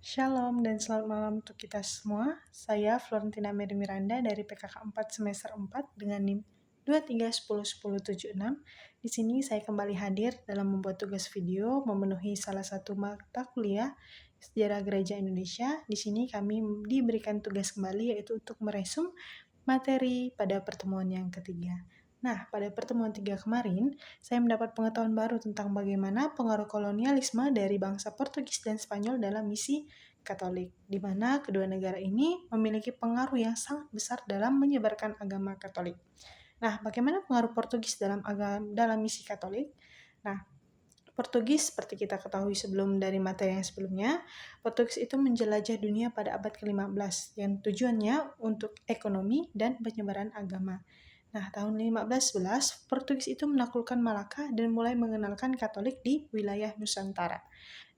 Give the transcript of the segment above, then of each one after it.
Shalom dan selamat malam untuk kita semua. Saya Florentina Mary Miranda dari PKK 4 semester 4 dengan NIM 23101076. Di sini saya kembali hadir dalam membuat tugas video memenuhi salah satu mata kuliah Sejarah Gereja Indonesia. Di sini kami diberikan tugas kembali yaitu untuk meresum materi pada pertemuan yang ketiga. Nah, pada pertemuan 3 kemarin, saya mendapat pengetahuan baru tentang bagaimana pengaruh kolonialisme dari bangsa Portugis dan Spanyol dalam misi Katolik, di mana kedua negara ini memiliki pengaruh yang sangat besar dalam menyebarkan agama Katolik. Nah, bagaimana pengaruh Portugis dalam misi Katolik? Nah, Portugis, seperti kita ketahui dari materi yang sebelumnya, Portugis itu menjelajah dunia pada abad ke-15 yang tujuannya untuk ekonomi dan penyebaran agama. Nah, tahun 1511, Portugis itu menaklukkan Malaka dan mulai mengenalkan Katolik di wilayah Nusantara.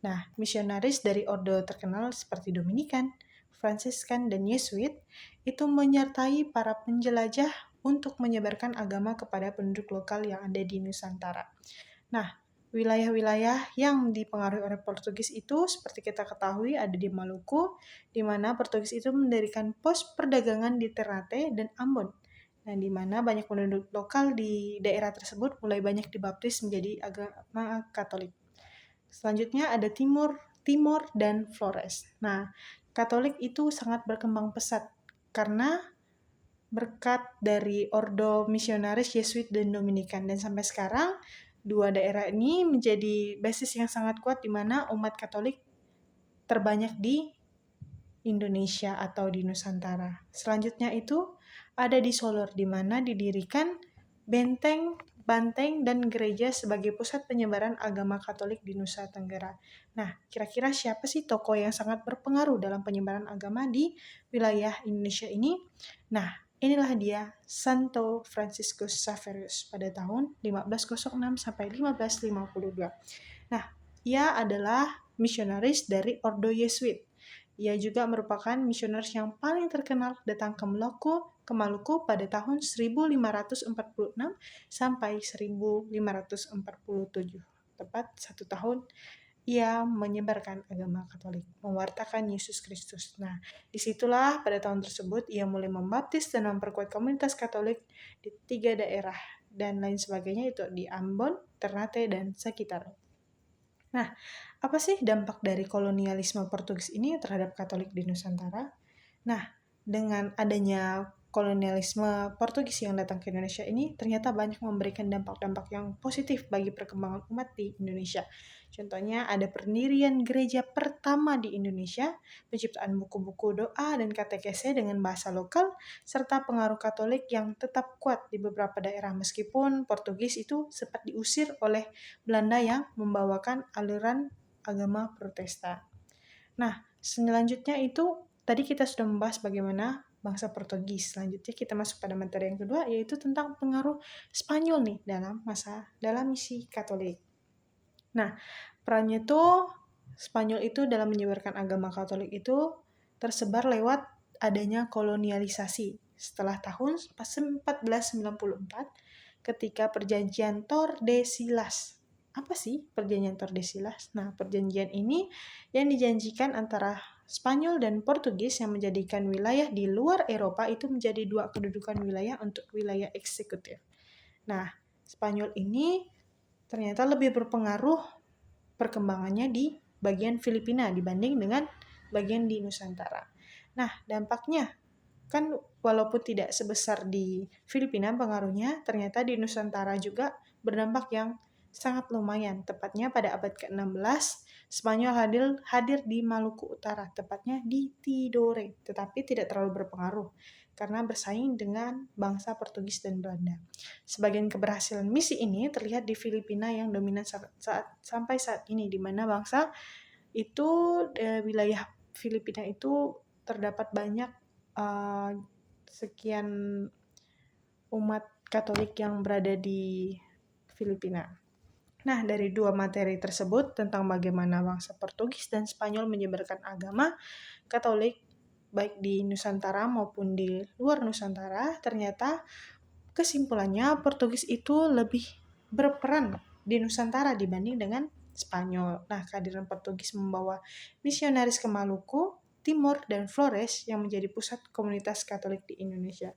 Nah, misionaris dari ordo terkenal seperti Dominikan, Fransiskan, dan Yesuit itu menyertai para penjelajah untuk menyebarkan agama kepada penduduk lokal yang ada di Nusantara. Nah, wilayah-wilayah yang dipengaruhi oleh Portugis itu seperti kita ketahui ada di Maluku, di mana Portugis itu mendirikan pos perdagangan di Ternate dan Ambon. Nah, di mana banyak penduduk lokal di daerah tersebut mulai banyak dibaptis menjadi agama Katolik. Selanjutnya ada Timor dan Flores. Nah, Katolik itu sangat berkembang pesat karena berkat dari ordo misionaris Yesuit dan Dominikan. Dan sampai sekarang, dua daerah ini menjadi basis yang sangat kuat di mana umat Katolik terbanyak di Indonesia atau di Nusantara. Selanjutnya itu ada di Solor, di mana didirikan banteng dan gereja sebagai pusat penyebaran agama Katolik di Nusa Tenggara. Nah, kira-kira siapa sih tokoh yang sangat berpengaruh dalam penyebaran agama di wilayah Indonesia ini? Nah, inilah dia Santo Franciscus Xaverius pada tahun 1506 sampai 1552. Nah, ia adalah misionaris dari Ordo Yesuit. Ia juga merupakan misionaris yang paling terkenal datang ke Maluku pada tahun 1546 sampai 1547. Tepat 1 tahun ia menyebarkan agama Katolik, mewartakan Yesus Kristus. Nah, disitulah pada tahun tersebut ia mulai membaptis dan memperkuat komunitas Katolik di 3 daerah dan lain sebagainya, itu di Ambon, Ternate, dan sekitar. Nah, apa sih dampak dari kolonialisme Portugis ini terhadap Katolik di Nusantara? Nah, dengan adanya kolonialisme Portugis yang datang ke Indonesia ini ternyata banyak memberikan dampak-dampak yang positif bagi perkembangan umat di Indonesia. Contohnya ada pendirian gereja pertama di Indonesia, penciptaan buku-buku doa dan katekese dengan bahasa lokal, serta pengaruh Katolik yang tetap kuat di beberapa daerah meskipun Portugis itu sempat diusir oleh Belanda yang membawakan aliran agama Protestan. Nah, selanjutnya itu tadi kita sudah membahas bagaimana bangsa Portugis. Selanjutnya kita masuk pada materi yang kedua, yaitu tentang pengaruh Spanyol nih dalam misi Katolik. Nah, perannya tuh Spanyol itu dalam menyebarkan agama Katolik itu tersebar lewat adanya kolonialisasi. Setelah tahun 1494 ketika perjanjian Tordesillas. Apa sih perjanjian Tordesillas? Nah, perjanjian ini yang dijanjikan antara Spanyol dan Portugis yang menjadikan wilayah di luar Eropa itu menjadi 2 kedudukan wilayah untuk wilayah eksekutif. Nah, Spanyol ini ternyata lebih berpengaruh perkembangannya di bagian Filipina dibanding dengan bagian di Nusantara. Nah, dampaknya kan walaupun tidak sebesar di Filipina pengaruhnya, ternyata di Nusantara juga berdampak yang sangat lumayan. Tepatnya pada abad ke-16, Spanyol hadir di Maluku Utara, tepatnya di Tidore, tetapi tidak terlalu berpengaruh karena bersaing dengan bangsa Portugis dan Belanda. Sebagian keberhasilan misi ini terlihat di Filipina yang dominan sampai saat ini, di mana bangsa itu wilayah Filipina itu terdapat banyak sekian umat Katolik yang berada di Filipina. Nah, dari 2 materi tersebut tentang bagaimana bangsa Portugis dan Spanyol menyebarkan agama Katolik baik di Nusantara maupun di luar Nusantara, ternyata kesimpulannya Portugis itu lebih berperan di Nusantara dibanding dengan Spanyol. Nah, kehadiran Portugis membawa misionaris ke Maluku, Timor, dan Flores yang menjadi pusat komunitas Katolik di Indonesia.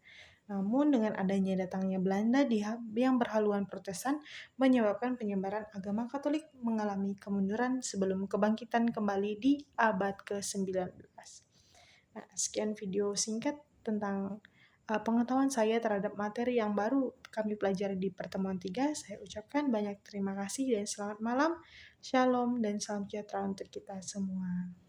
Namun dengan adanya datangnya Belanda yang berhaluan Protestan menyebabkan penyebaran agama Katolik mengalami kemunduran sebelum kebangkitan kembali di abad ke-19. Nah, sekian video singkat tentang pengetahuan saya terhadap materi yang baru kami pelajari di pertemuan 3. Saya ucapkan banyak terima kasih dan selamat malam. Shalom dan salam sejahtera untuk kita semua.